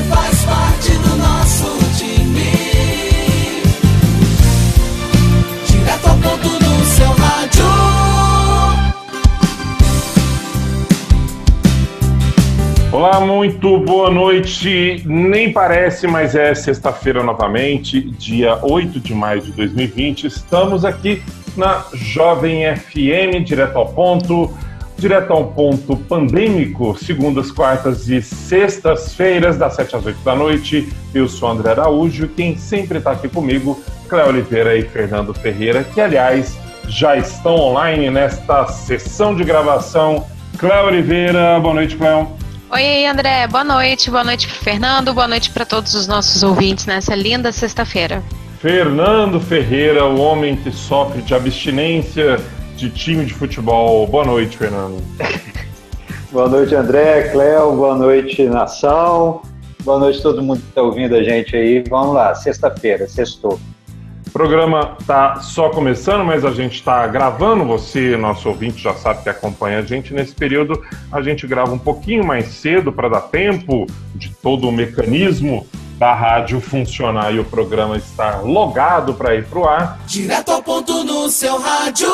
faz parte do nosso time. Direto ao ponto no seu rádio. Olá, muito boa noite. Nem parece, mas é sexta-feira novamente, dia 8 de maio de 2020. Estamos aqui na Jovem FM, direto ao ponto pandêmico, segundas, quartas e sextas-feiras, das 7 às 8 da noite. Eu sou André Araújo, quem sempre está aqui comigo, Cléo Oliveira e Fernando Ferreira, que, aliás, já estão online nesta sessão de gravação. Cléo Oliveira, boa noite, Cléo. Oi, André, boa noite para o Fernando, boa noite para todos os nossos ouvintes nessa linda sexta-feira. Fernando Ferreira, o homem que sofre de abstinência de time de futebol. Boa noite, Fernando. Boa noite, André, Cléo, boa noite, nação, boa noite a todo mundo que está ouvindo a gente aí. Vamos lá, sexta-feira, sextou. O programa está só começando, mas a gente está gravando. Você, nosso ouvinte, já sabe que acompanha a gente. Nesse período, a gente grava um pouquinho mais cedo para dar tempo de todo o mecanismo da rádio funcionar e o programa estar logado para ir para o ar. Direto ao ponto no seu rádio.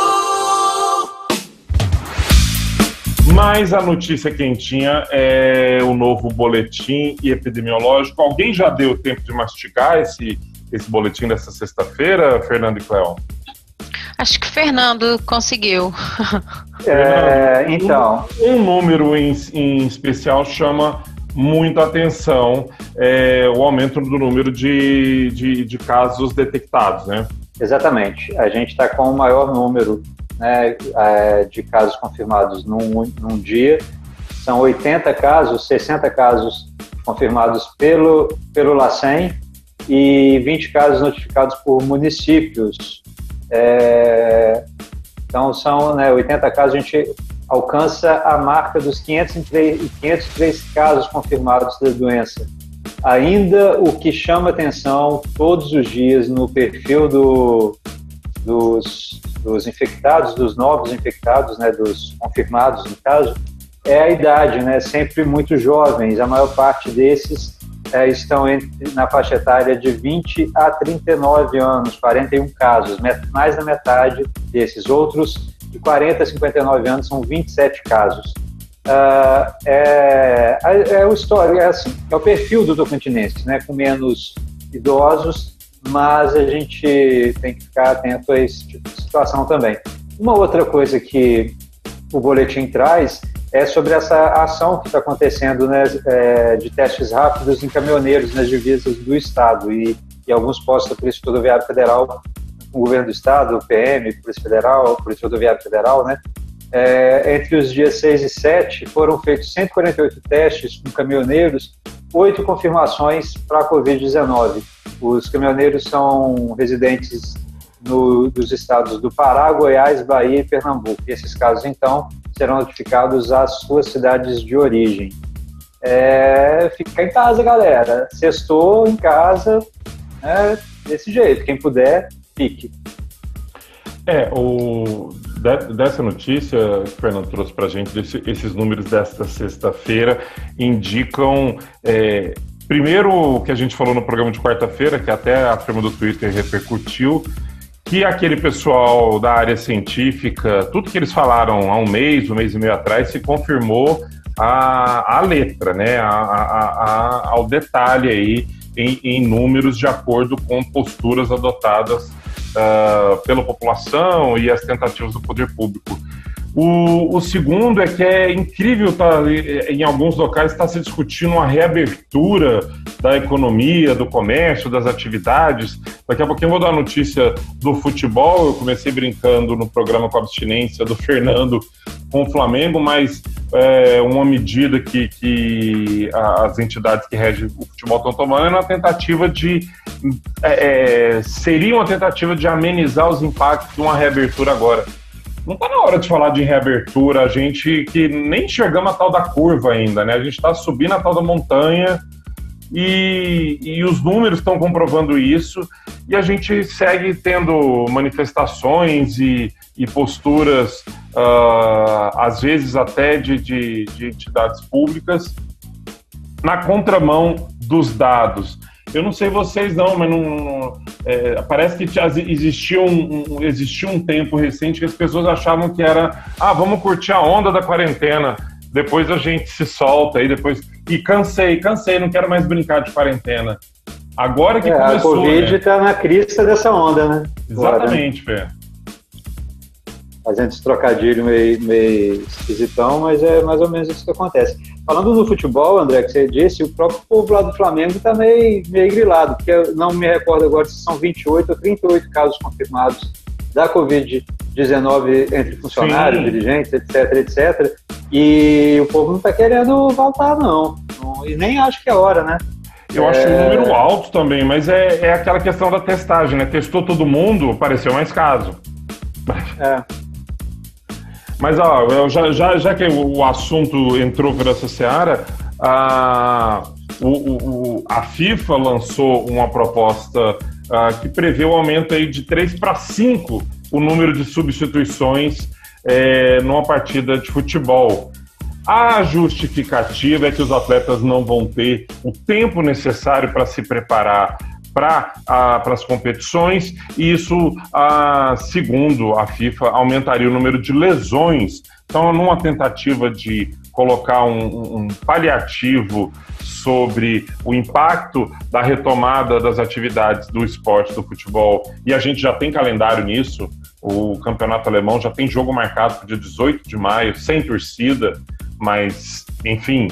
Mas a notícia quentinha é o novo boletim epidemiológico. Alguém já deu tempo de mastigar esse boletim dessa sexta-feira, Fernando e Cléo? Acho que o Fernando conseguiu. Então. Um número em especial chama muita atenção, o aumento do número de casos detectados, né? Exatamente. A gente está com o maior número, né, de casos confirmados num dia. São 80 casos, 60 casos confirmados pelo LACEN, e 20 casos notificados por municípios. Então são 80 casos, a gente alcança a marca dos 503 casos confirmados da doença. Ainda o que chama atenção todos os dias no perfil dos infectados, dos novos infectados, né, dos confirmados no caso, é a idade, né, sempre muito jovens. A maior parte desses estão na faixa etária de 20 a 39 anos, 41 casos, mais da metade desses. Outros de 40 a 59 anos são 27 casos. O histórico, é o perfil do tocantinense, né, com menos idosos, mas a gente tem que ficar atento a esse tipo de situação também. Uma outra coisa que o boletim traz é sobre essa ação que está acontecendo, né, de testes rápidos em caminhoneiros nas divisas do Estado e alguns postos da Polícia Rodoviária Federal, o governo do Estado, o PM, Polícia Federal, Polícia Rodoviária Federal, né? Entre os dias 6 e 7 foram feitos 148 testes com caminhoneiros, 8 confirmações para a Covid-19. Os caminhoneiros são residentes dos estados do Pará, Goiás, Bahia e Pernambuco. E esses casos, então, serão notificados às suas cidades de origem. Fica em casa, galera. Sextou em casa, desse jeito. Quem puder, fique. Dessa notícia que o Fernando trouxe para a gente, esses números desta sexta-feira indicam, primeiro, o que a gente falou no programa de quarta-feira, que até a firma do Twitter repercutiu, que aquele pessoal da área científica, tudo que eles falaram há um mês e meio atrás, se confirmou à letra, né, ao detalhe aí, em números de acordo com posturas adotadas pela população e as tentativas do poder público. O segundo é que é incrível, em alguns locais está se discutindo uma reabertura da economia, do comércio, das atividades. Daqui a pouquinho eu vou dar a notícia do futebol. Eu comecei brincando no programa com a abstinência do Fernando com o Flamengo, mas uma medida que as entidades que regem o futebol estão tomando é uma tentativa seria uma tentativa de amenizar os impactos de uma reabertura agora. Não está na hora de falar de reabertura, a gente que nem enxergamos a tal da curva ainda, né? A gente está subindo a tal da montanha e os números estão comprovando isso, e a gente segue tendo manifestações e posturas, às vezes até de entidades públicas, na contramão dos dados. Eu não sei vocês não, mas parece que existia um tempo recente que as pessoas achavam que era vamos curtir a onda da quarentena, depois a gente se solta, e cansei, não quero mais brincar de quarentena. Agora que começou, a Covid está na crista dessa onda, né? Exatamente, Fê. Fazendo esse trocadilho meio esquisitão, mas é mais ou menos isso que acontece. Falando do futebol, André, que você disse, o próprio povo lá do Flamengo está meio grilado, porque eu não me recordo agora se são 28 ou 38 casos confirmados da Covid-19 entre funcionários, Sim. dirigentes, etc. E o povo não está querendo voltar, não. E nem acho que é hora, né? Eu acho um número alto também, mas é aquela questão da testagem, né? Testou todo mundo, apareceu mais caso. Mas, já que o assunto entrou por essa seara, a FIFA lançou uma proposta que prevê o aumento aí de 3 para 5 o número de substituições numa partida de futebol. A justificativa é que os atletas não vão ter o tempo necessário para se preparar para as competições, e isso, segundo a FIFA, aumentaria o número de lesões. Então, numa tentativa de colocar um paliativo sobre o impacto da retomada das atividades do esporte, do futebol, e a gente já tem calendário nisso, o campeonato alemão já tem jogo marcado para o dia 18 de maio, sem torcida, mas, enfim...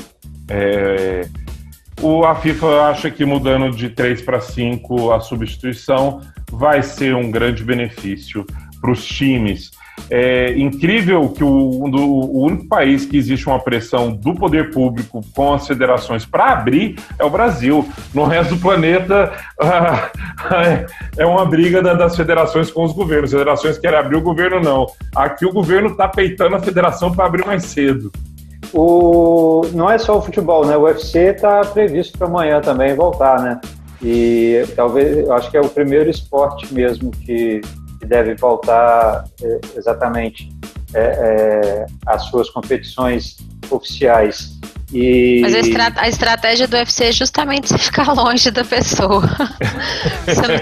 A FIFA acha que mudando de 3 para 5 a substituição vai ser um grande benefício para os times. É incrível que o único país que existe uma pressão do poder público com as federações para abrir é o Brasil. No resto do planeta é uma briga das federações com os governos. As federações querem abrir, o governo não. Aqui o governo está peitando a federação para abrir mais cedo. Não é só o futebol, né? O UFC está previsto para amanhã também voltar, né? E talvez, eu acho que é o primeiro esporte mesmo que deve voltar exatamente às suas competições oficiais. Mas a estratégia do UFC é justamente você ficar longe da pessoa. Você não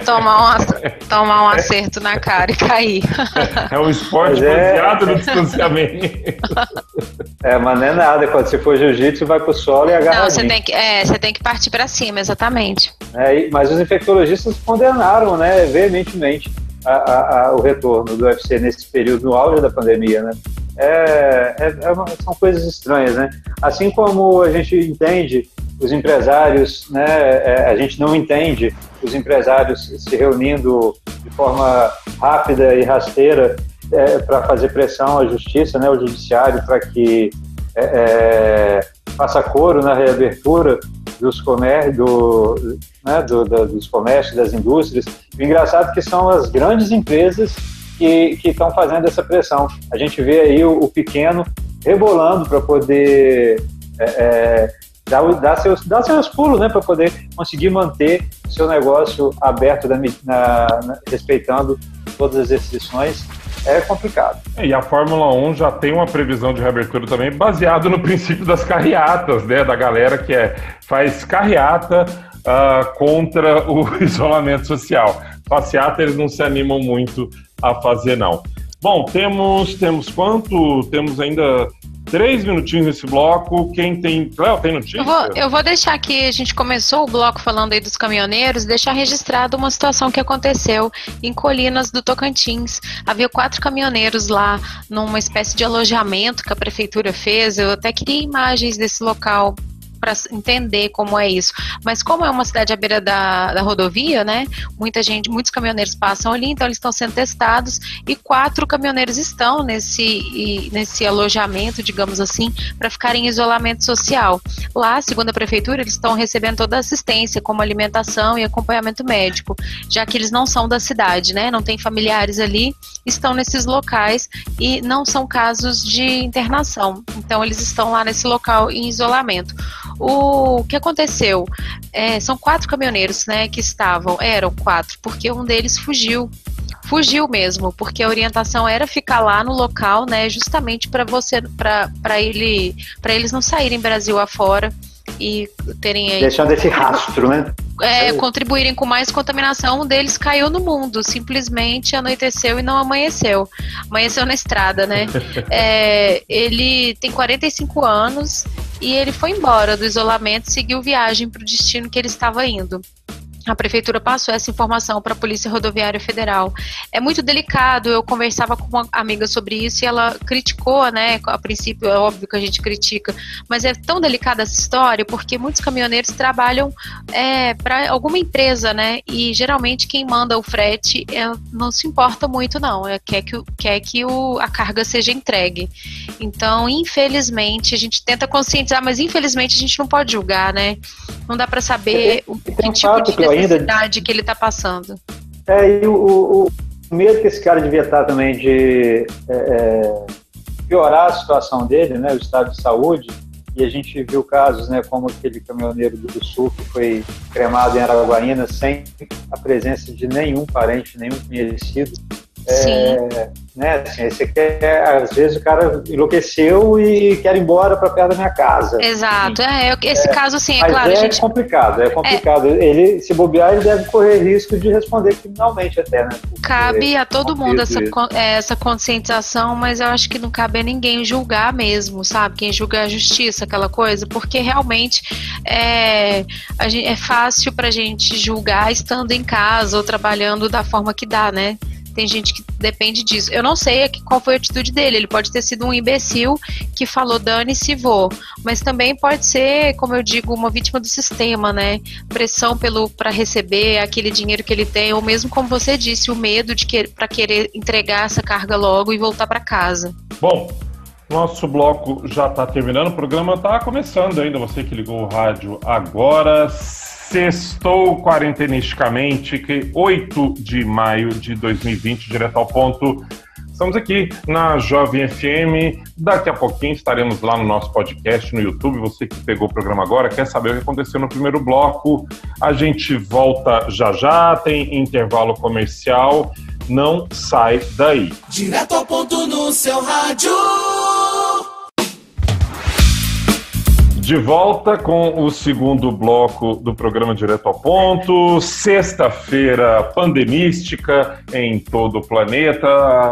tomar um acerto na cara e cair. É um esporte baseado no distanciamento. Mas não é nada. Quando você for jiu-jitsu, vai pro solo e agarra. Não, você tem que partir para cima, exatamente. Mas os infectologistas condenaram, né, veementemente o retorno do UFC nesse período, no auge da pandemia, né? São coisas estranhas, né? Assim como a gente entende os empresários, né? A gente não entende os empresários se reunindo de forma rápida e rasteira para fazer pressão à justiça, né? Ao judiciário, para que faça coro na reabertura dos comércios, das indústrias. O engraçado é que são as grandes empresas que estão fazendo essa pressão. A gente vê aí o pequeno rebolando para poder dar seus pulos, né, para poder conseguir manter o seu negócio aberto, respeitando todas as restrições. É complicado. E a Fórmula 1 já tem uma previsão de reabertura também baseado no princípio das carreatas, né, da galera que faz carreata contra o isolamento social. Passeata eles não se animam muito a fazer, não. Bom, temos quanto? Temos ainda 3 minutinhos nesse bloco. Quem tem... Cléo, tem notícia? Eu vou deixar aqui, a gente começou o bloco falando aí dos caminhoneiros, deixar registrado uma situação que aconteceu em Colinas do Tocantins. Havia 4 caminhoneiros lá numa espécie de alojamento que a prefeitura fez. Eu até queria imagens desse local para entender como é isso. Mas como é uma cidade à beira da rodovia, né? Muitos caminhoneiros passam ali, então eles estão sendo testados e 4 caminhoneiros estão nesse alojamento, digamos assim, para ficarem em isolamento social. Lá, segundo a prefeitura, eles estão recebendo toda a assistência, como alimentação e acompanhamento médico, já que eles não são da cidade, né? Não tem familiares ali, estão nesses locais e não são casos de internação. Então, eles estão lá nesse local em isolamento. O que aconteceu? São 4 caminhoneiros, né, que eram 4, porque um deles fugiu mesmo, porque a orientação era ficar lá no local, né, justamente para eles não saírem Brasil afora e terem aí... Deixando esse rastro, né? Contribuírem com mais contaminação, um deles caiu no mundo, simplesmente anoiteceu e não amanheceu. Amanheceu na estrada, né? Ele tem 45 anos e ele foi embora do isolamento e seguiu viagem para o destino que ele estava indo. A prefeitura passou essa informação para a Polícia Rodoviária Federal. É muito delicado, eu conversava com uma amiga sobre isso e ela criticou, né? A princípio é óbvio que a gente critica, mas é tão delicada essa história porque muitos caminhoneiros trabalham para alguma empresa, né? E geralmente quem manda o frete não se importa muito, não. Quer que a carga seja entregue. Então, infelizmente, a gente tenta conscientizar, mas infelizmente a gente não pode julgar, né? Não dá para saber que tipo de necessidade que ele está passando. E o medo que esse cara devia estar também de piorar a situação dele, né, o estado de saúde, e a gente viu casos, né, como aquele caminhoneiro do Sul que foi cremado em Araguaína sem a presença de nenhum parente, nenhum conhecido. Né, assim, às vezes o cara enlouqueceu e quer ir embora para perto da minha casa. Exato, esse caso assim, mas claro. Complicado. Ele, se bobear, ele deve correr risco de responder criminalmente até, né? Cabe a todo mundo essa conscientização, mas eu acho que não cabe a ninguém julgar mesmo, sabe? Quem julga é a justiça, aquela coisa, porque realmente é fácil pra gente julgar estando em casa ou trabalhando da forma que dá, né? Tem gente que depende disso. Eu não sei qual foi a atitude dele. Ele pode ter sido um imbecil que falou dane-se, vou. Mas também pode ser, como eu digo, uma vítima do sistema, né? Pressão para receber aquele dinheiro que ele tem, ou mesmo, como você disse, o medo para querer entregar essa carga logo e voltar para casa. Bom, nosso bloco já está terminando. O programa está começando ainda. Você que ligou o rádio agora. Sextou quarentenisticamente, 8 de maio de 2020, direto ao ponto. Estamos aqui na Jovem FM. Daqui a pouquinho estaremos lá no nosso podcast, no YouTube. Você que pegou o programa agora, quer saber o que aconteceu no primeiro bloco? A gente volta já, tem intervalo comercial. Não sai daí. Direto ao ponto no seu rádio. De volta com o segundo bloco do programa Direto ao Ponto. Sexta-feira pandemística em todo o planeta.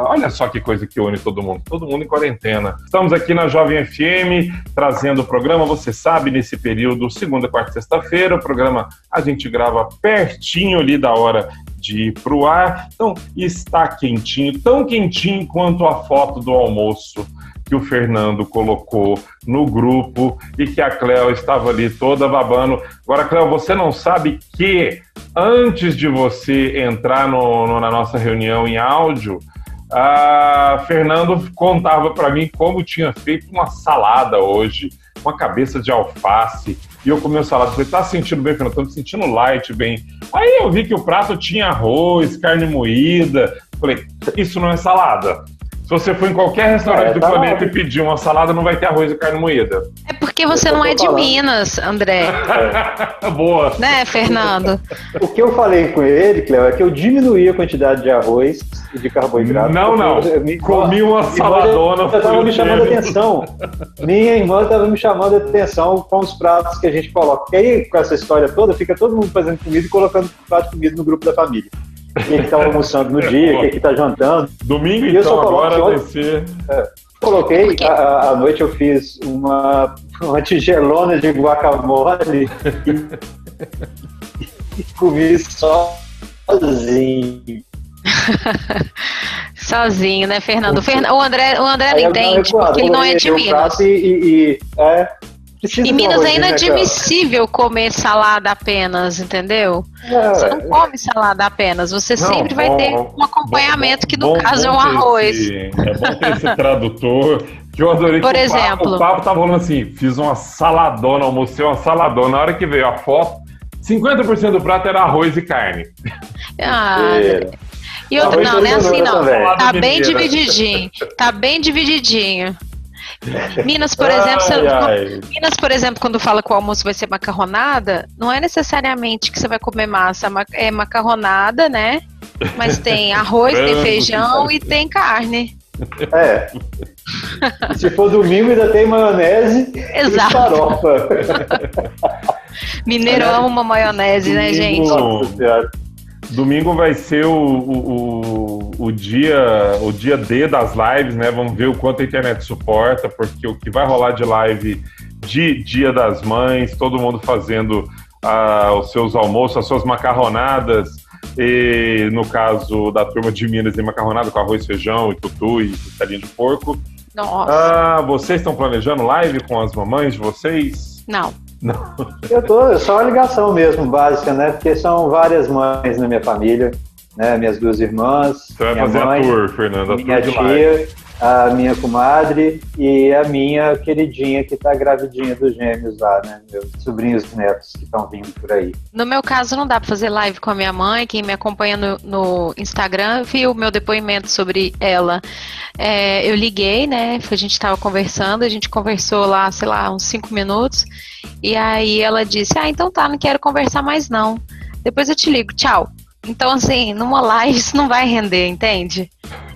Olha só que coisa que une todo mundo em quarentena. Estamos aqui na Jovem FM trazendo o programa, você sabe, nesse período, segunda, quarta e sexta-feira. O programa a gente grava pertinho ali da hora de ir pro ar. Então está quentinho, tão quentinho quanto a foto do almoço que o Fernando colocou no grupo e que a Cléo estava ali toda babando. Agora, Cléo, você não sabe que antes de você entrar na nossa reunião em áudio, a Fernando contava para mim como tinha feito uma salada hoje, uma cabeça de alface, e eu comi a salada. Falei, tá sentindo bem, Fernando? Tô me sentindo light, bem. Aí eu vi que o prato tinha arroz, carne moída. Falei, isso não é salada. Se você for em qualquer restaurante do planeta e pedir uma salada, não vai ter arroz e carne moída. É porque você não é de Minas, André. Boa. Né, Fernando? O que eu falei com ele, Cléo, é que eu diminuí a quantidade de arroz e de carboidrato. Não. Comi uma saladona. Ela estava me chamando a atenção. Minha irmã estava me chamando a atenção com os pratos que a gente coloca. Porque aí, com essa história toda, fica todo mundo fazendo comida e colocando prato de comida no grupo da família. Quem está almoçando no dia, quem está jantando. Domingo, e então, agora vai ser... Coloquei, à noite eu fiz uma tigelona de guacamole e comi sozinho. Sozinho, né, Fernando? O André não entende, porque ele não é de Minas. Em Minas é inadmissível comer salada apenas, entendeu? Você não come salada apenas, você sempre vai ter um acompanhamento que no caso é um arroz. É bom ter esse tradutor, que eu adorei. Por exemplo, o papo tava falando assim, fiz uma saladona, almocei uma saladona, na hora que veio a foto, 50% do prato era arroz e carne. E outra, não é assim não, tá bem divididinho. Minas, por exemplo, quando fala que o almoço vai ser macarronada, não é necessariamente que você vai comer massa, é macarronada, né? Mas tem arroz, tem feijão e tem carne. É. E se for domingo, ainda tem maionese Exato. e farofa. Mineiro ama uma maionese, né, gente? Nossa Senhora. Domingo vai ser o dia D das lives, né? Vamos ver o quanto a internet suporta, porque o que vai rolar de live de Dia das Mães, todo mundo fazendo os seus almoços, as suas macarronadas, e no caso da turma de Minas, tem macarronada com arroz, feijão e tutu e costelinha de porco. Nossa. Vocês estão planejando live com as mamães de vocês? Não. Eu só uma ligação mesmo, básica, né? Porque são várias mães na minha família, né? Minhas duas irmãs, Você vai minha fazer mãe, a tour, Fernando, minha tour de live. tia, a minha comadre e a minha queridinha que tá gravidinha dos gêmeos lá, né? Meus sobrinhos netos que estão vindo por aí. No meu caso, não dá pra fazer live com a minha mãe. Quem me acompanha no Instagram viu o meu depoimento sobre ela. Eu liguei, né? A gente tava conversando, a gente conversou lá, sei lá, uns 5 minutos. E aí ela disse, então tá, não quero conversar mais não. Depois eu te ligo, tchau. Então, assim, numa live isso não vai render, entende?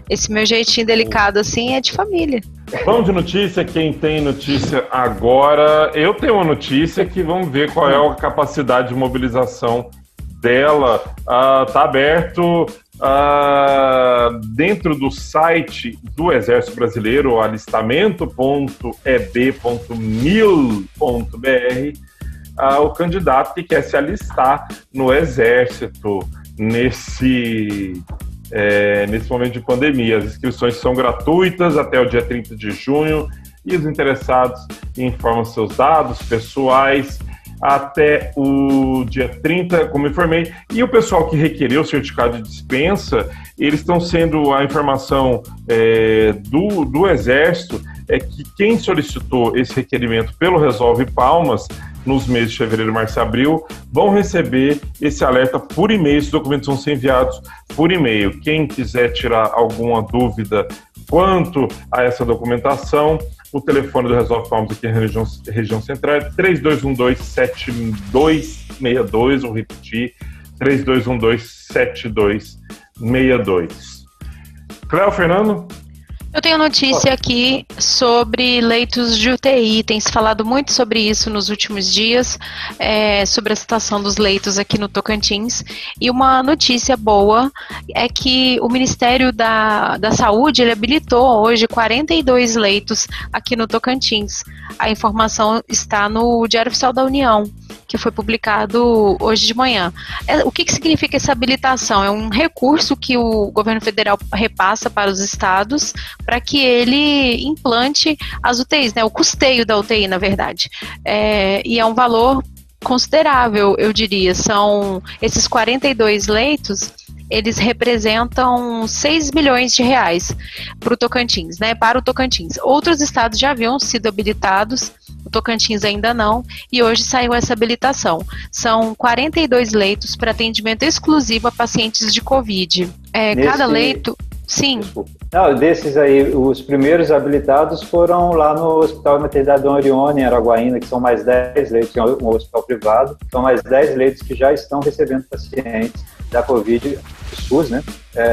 Esse meu jeitinho delicado, assim, é de família. Vamos de notícia, quem tem notícia agora. Eu tenho uma notícia que vamos ver qual é a capacidade de mobilização dela. Tá aberto dentro do site do Exército Brasileiro, alistamento.eb.mil.br, o candidato que quer se alistar no Exército nesse momento de pandemia. As inscrições são gratuitas até o dia 30 de junho e os interessados informam seus dados pessoais até o dia 30, como informei. E o pessoal que requereu o certificado de dispensa, eles estão sendo, a informação do Exército é que quem solicitou esse requerimento pelo Resolve Palmas, nos meses de fevereiro, março e abril, vão receber esse alerta por e-mail. Esses documentos vão ser enviados por e-mail. Quem quiser tirar alguma dúvida quanto a essa documentação, o telefone do Resolve Palmas aqui na região central é 3212-7262, vou repetir, 3212-7262. Cléo, Fernando? Eu tenho notícia aqui sobre leitos de UTI, tem se falado muito sobre isso nos últimos dias, sobre a situação dos leitos aqui no Tocantins, e uma notícia boa é que o Ministério da Saúde, ele habilitou hoje 42 leitos aqui no Tocantins. A informação está no Diário Oficial da União, que foi publicado hoje de manhã. O que significa essa habilitação? É um recurso que o governo federal repassa para os estados para que ele implante as UTIs, né? O custeio da UTI, na verdade. E é um valor considerável, eu diria. São esses 42 leitos, eles representam 6 milhões de reais para o Tocantins, né? Para o Tocantins. Outros estados já haviam sido habilitados, o Tocantins ainda não, e hoje saiu essa habilitação. São 42 leitos para atendimento exclusivo a pacientes de Covid. Cada leito... Sim. Não, desses aí, os primeiros habilitados foram lá no Hospital de Maternidade Dom Orione, em Araguaína, que são mais 10 leitos, um hospital privado, são mais 10 leitos que já estão recebendo pacientes da Covid, SUS, né,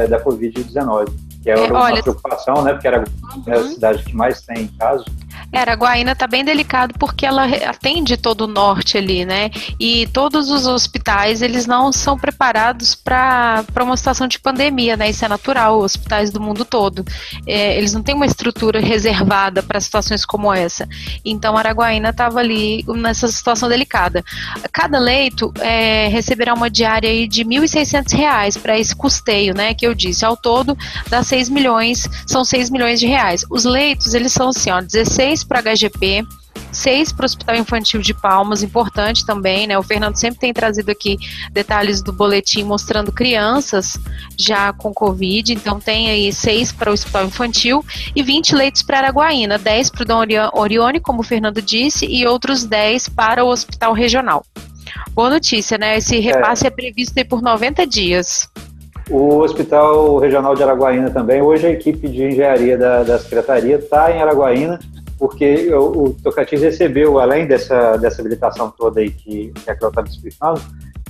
da Covid-19, que é uma preocupação, né, porque Araguaína é a cidade que mais tem casos. Araguaína está bem delicado porque ela atende todo o norte ali, né? E todos os hospitais, eles não são preparados para uma situação de pandemia, né? Isso é natural, hospitais do mundo todo. Eles não têm uma estrutura reservada para situações como essa. Então, Araguaína estava ali nessa situação delicada. Cada leito receberá uma diária aí de R$ 1.600 para esse custeio, né? Que eu disse. Ao todo, dá 6 milhões, são 6 milhões de reais. Os leitos, eles são assim, 16 para HGP, 6 para o Hospital Infantil de Palmas, importante também, né? O Fernando sempre tem trazido aqui detalhes do boletim mostrando crianças já com Covid, então tem aí 6 para o Hospital Infantil e 20 leitos para Araguaína, 10 para o Dom Orione, como o Fernando disse, e outros 10 para o Hospital Regional. Boa notícia, né? Esse repasse é previsto aí por 90 dias. O Hospital Regional de Araguaína também, hoje a equipe de engenharia da Secretaria está em Araguaína, porque o Tocantins recebeu, além dessa habilitação toda aí que a Cléo estava explicando,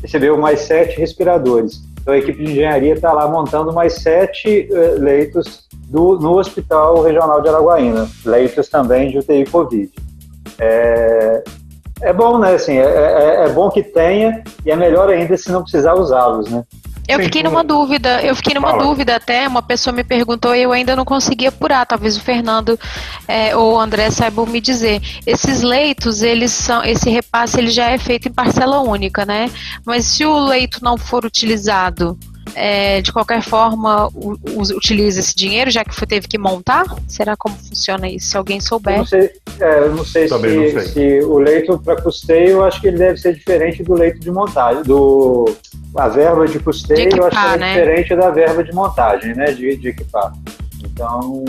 recebeu mais 7 respiradores. Então a equipe de engenharia está lá montando mais 7 leitos no Hospital Regional de Araguaína, leitos também de UTI Covid. É bom, né? Assim, é bom que tenha, e é melhor ainda se não precisar usá-los, né? Eu fiquei numa dúvida até, uma pessoa me perguntou e eu ainda não consegui apurar, talvez o Fernando ou o André saibam me dizer. Esses leitos, esse repasse ele já é feito em parcela única, né? Mas se o leito não for utilizado, de qualquer forma, utiliza esse dinheiro, já que teve que montar? Será como funciona isso? Se alguém souber. Eu não sei se o leito para custeio, eu acho que ele deve ser diferente do leito de montagem, a verba de custeio, eu acho que é diferente da verba de montagem, né, de equipar. Então,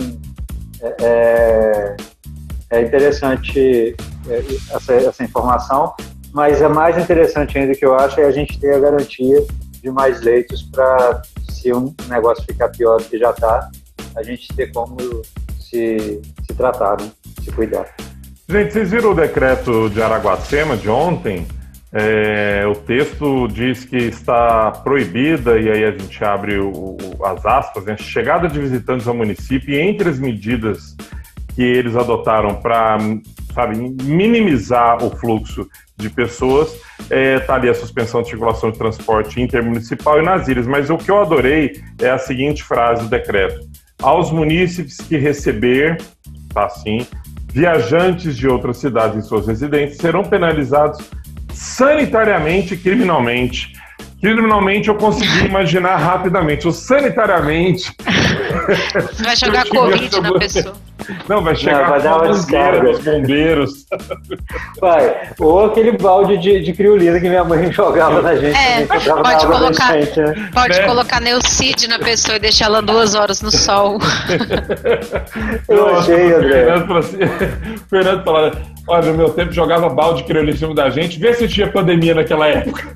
é interessante essa informação, mas é mais interessante ainda que eu acho é a gente ter a garantia de mais leitos para, se um negócio ficar pior do que já está, a gente ter como se tratar, né? Se cuidar. Gente, vocês viram o decreto de Araguacema de ontem? O texto diz que está proibida, e aí a gente abre as aspas, né? Chegada de visitantes ao município, e entre as medidas que eles adotaram para, minimizar o fluxo de pessoas, está ali a suspensão de circulação de transporte intermunicipal e nas ilhas. Mas o que eu adorei é a seguinte frase do decreto: aos munícipes que receber, tá assim, viajantes de outras cidades em suas residências serão penalizados sanitariamente e criminalmente. Criminalmente eu consegui imaginar rapidamente. O sanitariamente... Vai jogar Covid na pessoa. Não, vai chegar vai dar uma descarga. Os bombeiros. Ou aquele balde de criolina que minha mãe jogava na gente. Pode colocar Neucid na pessoa e deixar ela 2 horas no sol. Eu achei, André. O Fernando falou, olha, no meu tempo jogava balde de criolina em cima da gente, vê se tinha pandemia naquela época.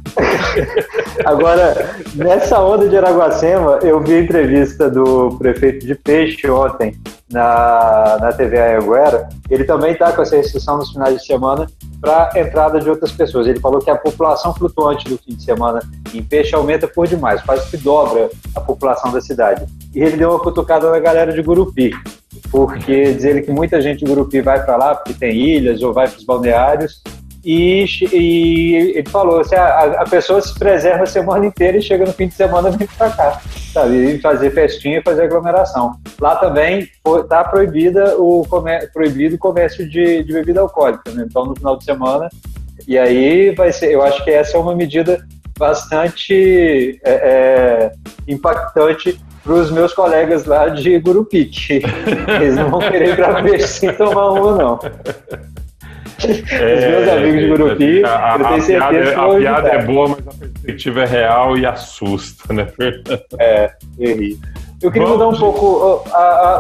Agora, nessa onda de Araguacema, eu vi a entrevista do prefeito de Peixe ontem na TV Anhanguera. Ele também está com essa restrição nos finais de semana para a entrada de outras pessoas. Ele falou que a população flutuante do fim de semana em Peixe aumenta por demais, quase que dobra a população da cidade. E ele deu uma cutucada na galera de Gurupi, porque diz ele que muita gente de Gurupi vai para lá porque tem ilhas ou vai para os balneários. E ele falou assim, a pessoa se preserva a semana inteira e chega no fim de semana e vem para cá, sabe? E fazer festinha e fazer aglomeração. Lá também está proibido o comércio de bebida alcoólica, né? Então, no final de semana, e aí vai ser, eu acho que essa é uma medida bastante impactante para os meus colegas lá de Gurupi, que eles não vão querer ir para Peixe sem tomar uma, não. Os meus amigos de Gurupi, eu tenho certeza que a piada é boa, mas a perspectiva é real e assusta, né, Fernando? Eu queria mudar um pouco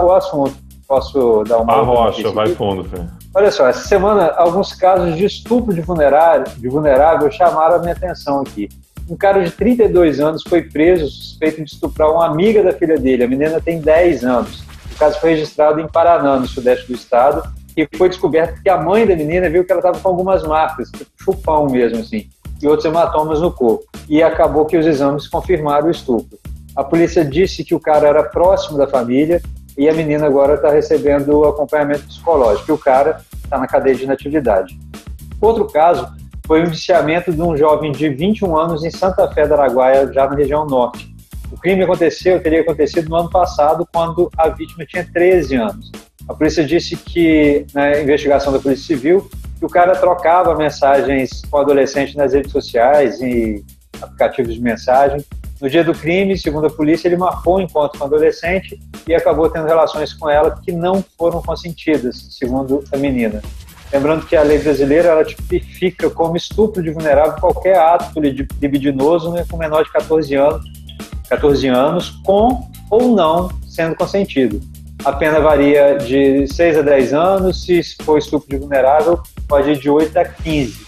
o assunto. Posso dar uma... Rocha, vai fundo, Fernando. Olha só, essa semana, alguns casos de estupro de vulnerável chamaram a minha atenção aqui. Um cara de 32 anos foi preso suspeito de estuprar uma amiga da filha dele. A menina tem 10 anos. O caso foi registrado em Paraná, no sudeste do estado, e foi descoberto que a mãe da menina viu que ela estava com algumas marcas, tipo chupão mesmo, assim, e outros hematomas no corpo. E acabou que os exames confirmaram o estupro. A polícia disse que o cara era próximo da família e a menina agora está recebendo acompanhamento psicológico. E o cara está na cadeia de inatividade. Outro caso foi o indiciamento de um jovem de 21 anos em Santa Fé do Araguaia, já na região norte. O crime teria acontecido no ano passado, quando a vítima tinha 13 anos. A polícia disse que, na investigação da Polícia Civil, que o cara trocava mensagens com o adolescente nas redes sociais e aplicativos de mensagem. No dia do crime, segundo a polícia, ele marcou um encontro com a adolescente e acabou tendo relações com ela que não foram consentidas, segundo a menina. Lembrando que a lei brasileira ela tipifica como estupro de vulnerável qualquer ato libidinoso, né, com menor de 14 anos, com ou não sendo consentido. A pena varia de 6 a 10 anos, se for estupro de vulnerável, pode ir de 8 a 15.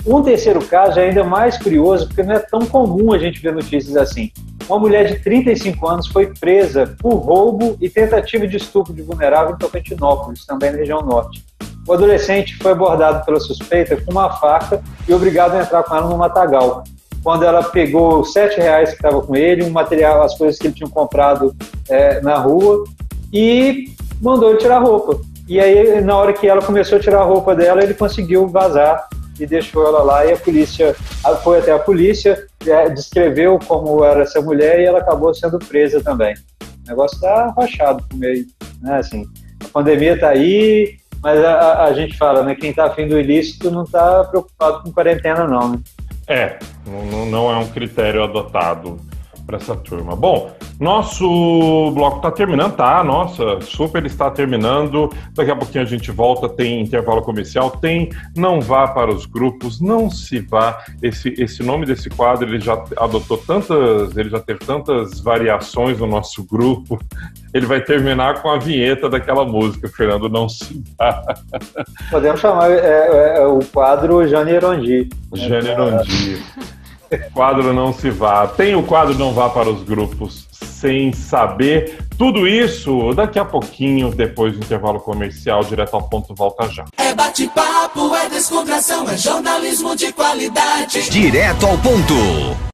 Um terceiro caso é ainda mais curioso, porque não é tão comum a gente ver notícias assim. Uma mulher de 35 anos foi presa por roubo e tentativa de estupro de vulnerável em Tocantinópolis, também na região norte. O adolescente foi abordado pela suspeita com uma faca e obrigado a entrar com ela no matagal. Quando ela pegou R$7 que estava com ele, um material, as coisas que ele tinha comprado na rua, e mandou ele tirar a roupa. E aí, na hora que ela começou a tirar a roupa dela, ele conseguiu vazar e deixou ela lá, e a polícia foi até a polícia, descreveu como era essa mulher, e ela acabou sendo presa também. O negócio está rachado por meio, né, assim, a pandemia está aí, mas a gente fala, né, quem está afim do ilícito não está preocupado com quarentena não, né? Não é um critério adotado para essa turma. Bom, nosso bloco está terminando, tá? Nossa, super está terminando. Daqui a pouquinho a gente volta, tem intervalo comercial, tem Não Vá para os Grupos, Não Se Vá. Esse nome desse quadro, ele já adotou ele já teve tantas variações no nosso grupo. Ele vai terminar com a vinheta daquela música, Fernando, Não Se Vá. Podemos chamar o quadro Jane Erondi. Jane Erondi. Quadro Não Se Vá. Tem o quadro Não Vá para os Grupos Sem Saber. Tudo isso daqui a pouquinho, depois do intervalo comercial. Direto ao ponto, volta já. É bate-papo, é descontração, é jornalismo de qualidade. Direto ao ponto.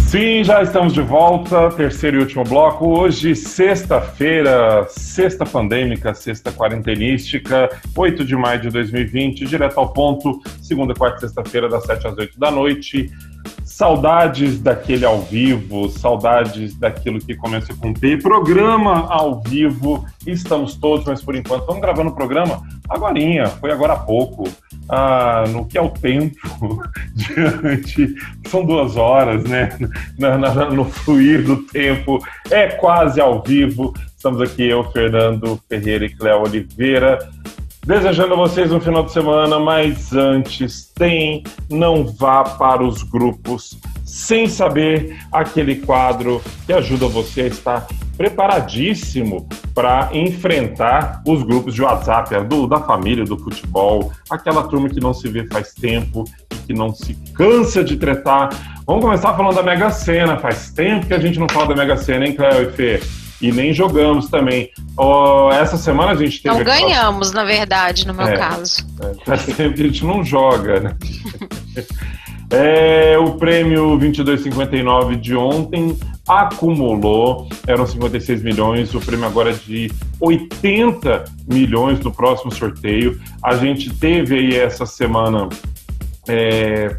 Sim, já estamos de volta, terceiro e último bloco. Hoje, sexta-feira, sexta pandêmica, sexta quarentenística, 8 de maio de 2020, direto ao ponto, segunda, quarta e sexta-feira, das 7 às 8 da noite. Saudades daquele ao vivo, saudades daquilo que começa com P. Programa ao vivo, estamos todos, mas por enquanto vamos gravando o programa agorinha, foi agora há pouco. No que é o tempo diante, são 2 horas, né? No fluir do tempo, é quase ao vivo. Estamos aqui, eu, Fernando Ferreira e Cléo Oliveira, desejando a vocês um final de semana, mas antes Não Vá para os Grupos Sem Saber, aquele quadro que ajuda você a estar preparadíssimo para enfrentar os grupos de WhatsApp, da família, do futebol, aquela turma que não se vê faz tempo e que não se cansa de tretar. Vamos começar falando da Mega Sena. Faz tempo que a gente não fala da Mega Sena, hein, Cléo e Fê? E nem jogamos também. Essa semana a gente teve... Não ganhamos, na verdade, no meu caso. Faz tempo que a gente não joga, né? O prêmio 22,59 de ontem acumulou, eram 56 milhões, o prêmio agora é de 80 milhões do próximo sorteio. A gente teve aí essa semana,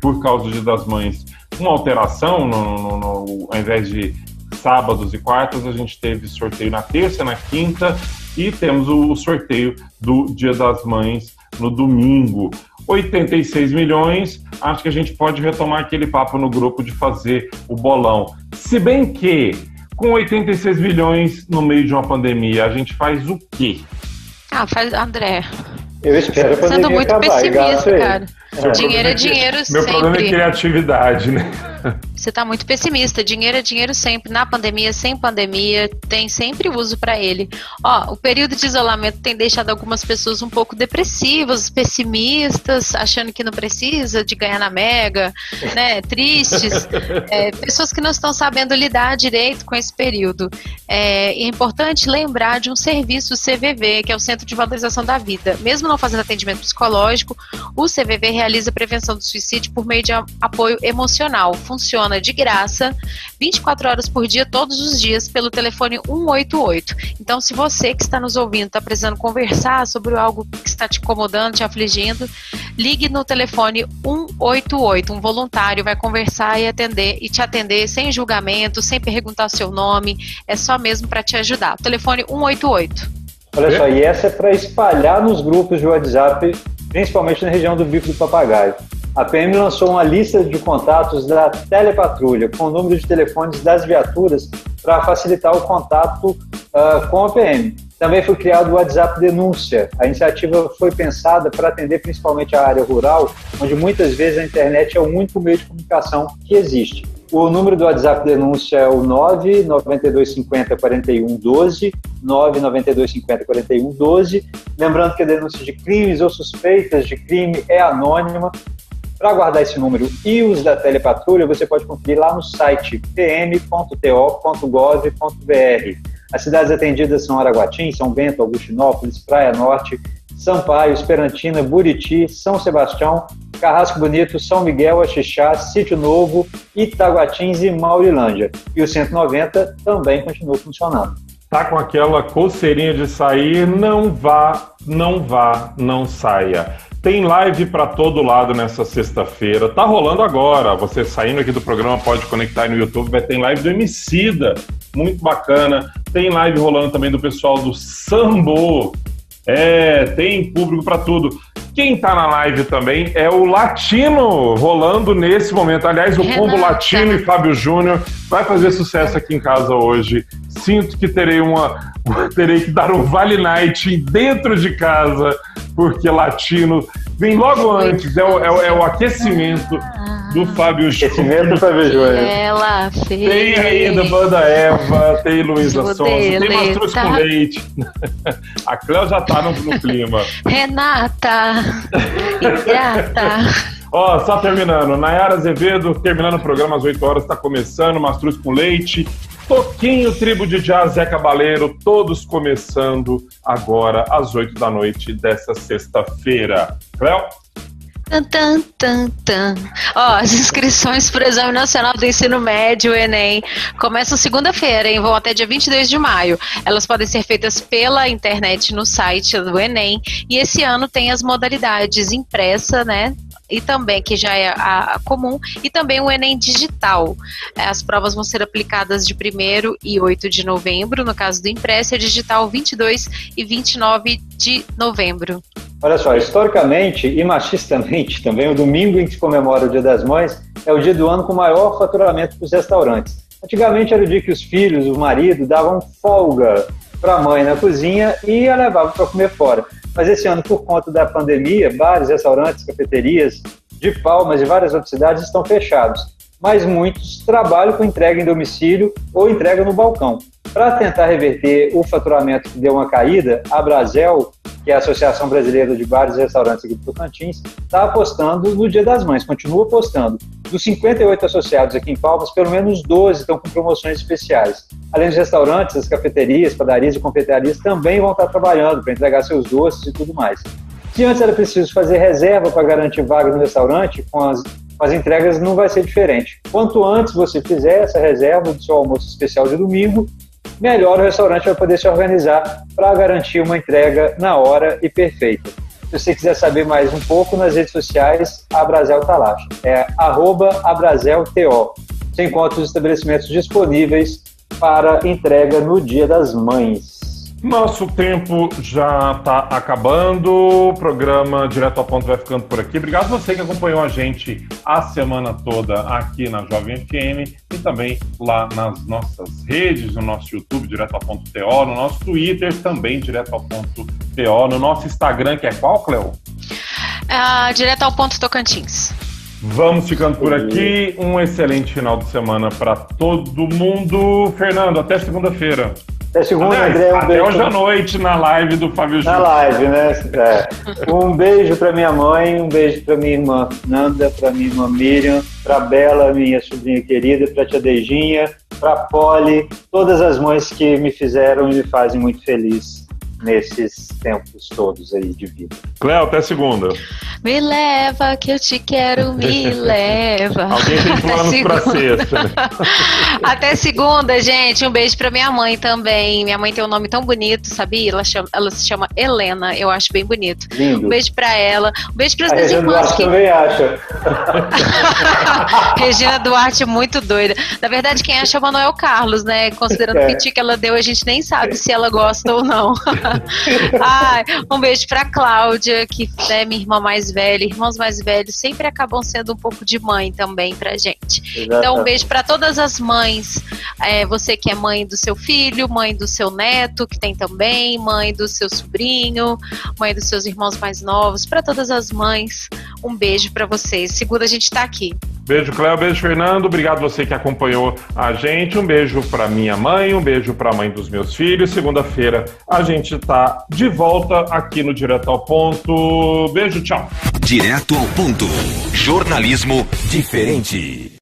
por causa do Dia das Mães, uma alteração, ao invés de sábados e quartas, a gente teve sorteio na terça e na quinta, e temos o sorteio do Dia das Mães no domingo. 86 milhões, acho que a gente pode retomar aquele papo no grupo de fazer o bolão. Se bem que, com 86 milhões no meio de uma pandemia, a gente faz o quê? Faz, André. Eu espero a pandemia sendo muito acabar, pessimista, cara. Dinheiro é dinheiro Meu sempre. Meu problema é criatividade, né? Você tá muito pessimista. Dinheiro é dinheiro sempre. Na pandemia, sem pandemia, tem sempre uso para ele. O período de isolamento tem deixado algumas pessoas um pouco depressivas, pessimistas, achando que não precisa de ganhar na Mega, né? Tristes. Pessoas que não estão sabendo lidar direito com esse período. É importante lembrar de um serviço, o CVV, que é o Centro de Valorização da Vida. Mesmo não fazendo atendimento psicológico, o CVV realiza prevenção do suicídio por meio de apoio emocional. Funciona de graça, 24 horas por dia, todos os dias, pelo telefone 188. Então, se você que está nos ouvindo está precisando conversar sobre algo que está te incomodando, te afligindo, ligue no telefone 188. Um voluntário vai conversar e te atender sem julgamento, sem perguntar seu nome, é só mesmo para te ajudar. Telefone 188. Olha só, e essa é para espalhar nos grupos de WhatsApp, principalmente na região do Bico do Papagaio. A PM lançou uma lista de contatos da Telepatrulha, com o número de telefones das viaturas para facilitar o contato com a PM. Também foi criado o WhatsApp Denúncia. A iniciativa foi pensada para atender principalmente a área rural, onde muitas vezes a internet é o único meio de comunicação que existe. O número do WhatsApp Denúncia é o 99250 4112, 99250 4112. Lembrando que a denúncia de crimes ou suspeitas de crime é anônima. Para guardar esse número e os da Telepatrulha, você pode conferir lá no site pm.to.gov.br. As cidades atendidas são Araguatim, São Bento, Augustinópolis, Praia Norte, Sampaio, Esperantina, Buriti, São Sebastião, Carrasco Bonito, São Miguel, Axixá, Sítio Novo, Itaguatins e Maurilândia. E o 190 também continua funcionando. Tá com aquela coceirinha de sair, não vá, não saia. Tem live para todo lado nessa sexta-feira. Tá rolando agora. Você saindo aqui do programa pode conectar aí no YouTube. Vai ter live do Emicida, muito bacana. Tem live rolando também do pessoal do Sambo. Tem público para tudo. Quem tá na live também é o Latino, rolando nesse momento. Aliás, o combo Latino e Fábio Júnior vai fazer sucesso aqui em casa hoje. Sinto que terei que dar um Vale Night dentro de casa, porque Latino vem logo antes, é o aquecimento do Fábio Júnior. Aquecimento do Fábio Júnior. Tem ainda Banda Eva, tem Luísa Sonza, tem Mastruz com Leite. A Cléo já tá no clima. Renata, ingrata. Ó, só terminando, Nayara Azevedo, terminando o programa às 8 horas, tá começando, Mastruz com Leite, Toquinho, Tribo de Jazz, Zé Cabaleiro, todos começando agora às 8 da noite dessa sexta-feira. Cléo? Ó, as inscrições para o Exame Nacional do Ensino Médio, o Enem, começam segunda-feira, hein? Vão até dia 22 de maio. Elas podem ser feitas pela internet no site do Enem. E esse ano tem as modalidades impressa, né? E também, que já é a comum, e também o Enem digital. As provas vão ser aplicadas de 1º e 8 de novembro, no caso do impresso, e digital 22 e 29 de novembro. Olha só, historicamente e machistamente também, o domingo em que se comemora o Dia das Mães é o dia do ano com maior faturamento para os restaurantes. Antigamente era o dia que os filhos, o marido, davam folga para a mãe na cozinha e a levavam para comer fora. Mas esse ano, por conta da pandemia, bares, restaurantes, cafeterias de Palmas e várias outras cidades estão fechados. Mas muitos trabalham com entrega em domicílio ou entrega no balcão. Para tentar reverter o faturamento que deu uma caída, a Brasel, que é a Associação Brasileira de Bares e Restaurantes aqui do Tocantins, está apostando no Dia das Mães, continua apostando. Dos 58 associados aqui em Palmas, pelo menos 12 estão com promoções especiais. Além dos restaurantes, as cafeterias, padarias e confeitarias também vão estar trabalhando para entregar seus doces e tudo mais. Se antes era preciso fazer reserva para garantir vaga no restaurante, com as entregas não vai ser diferente. Quanto antes você fizer essa reserva do seu almoço especial de domingo, melhor o restaurante vai poder se organizar para garantir uma entrega na hora e perfeita. Se você quiser saber mais um pouco, nas redes sociais, a Brasel está lá. É @abraselto. Você encontra os estabelecimentos disponíveis para entrega no Dia das Mães. Nosso tempo já está acabando, o programa Direto ao Ponto vai ficando por aqui. Obrigado a você que acompanhou a gente a semana toda aqui na Jovem FM e também lá nas nossas redes, no nosso YouTube, Direto ao Ponto TO, no nosso Twitter, também Direto ao Ponto TO, no nosso Instagram, que é qual, Cleo? Direto ao Ponto Tocantins. Vamos ficando por aqui, um excelente final de semana para todo mundo. Fernando, até segunda-feira. Até segunda, André. Até hoje à noite na live do Fábio Júnior. Na live, né? Um beijo para minha mãe, um beijo para minha irmã Nanda, para minha irmã Miriam, para Bela, minha sobrinha querida, para tia Dejinha, para Polly, todas as mães que me fizeram e me fazem muito feliz nesses tempos todos aí de vida. Cléo, até segunda. Me leva que eu te quero, me leva. Alguém tem planos pra sexta, né? Até segunda, gente. Um beijo pra minha mãe também. Minha mãe tem um nome tão bonito, sabia? Ela se chama Helena, eu acho bem bonito. Lindo. Um beijo pra ela. Um beijo pras a minhas Regina irmãs. Duarte também acha. Regina Duarte, muito doida. Na verdade, quem acha é o Manuel Carlos, né? Considerando o piti que ela deu, a gente nem sabe se ela gosta ou não. Ai, um beijo pra Cláudia, que é minha irmã mais velha. Irmãos mais velhos sempre acabam sendo um pouco de mãe também pra gente. Exatamente. Então, um beijo pra todas as mães. Você que é mãe do seu filho, mãe do seu neto, que tem também, mãe do seu sobrinho, mãe dos seus irmãos mais novos. Pra todas as mães, um beijo pra vocês. Segunda a gente tá aqui. Beijo, Cléo, beijo, Fernando. Obrigado você que acompanhou a gente. Um beijo pra minha mãe, um beijo pra mãe dos meus filhos. Segunda-feira a gente tá de volta aqui no Direto ao Ponto. Beijo, tchau. Direto ao Ponto. Jornalismo diferente.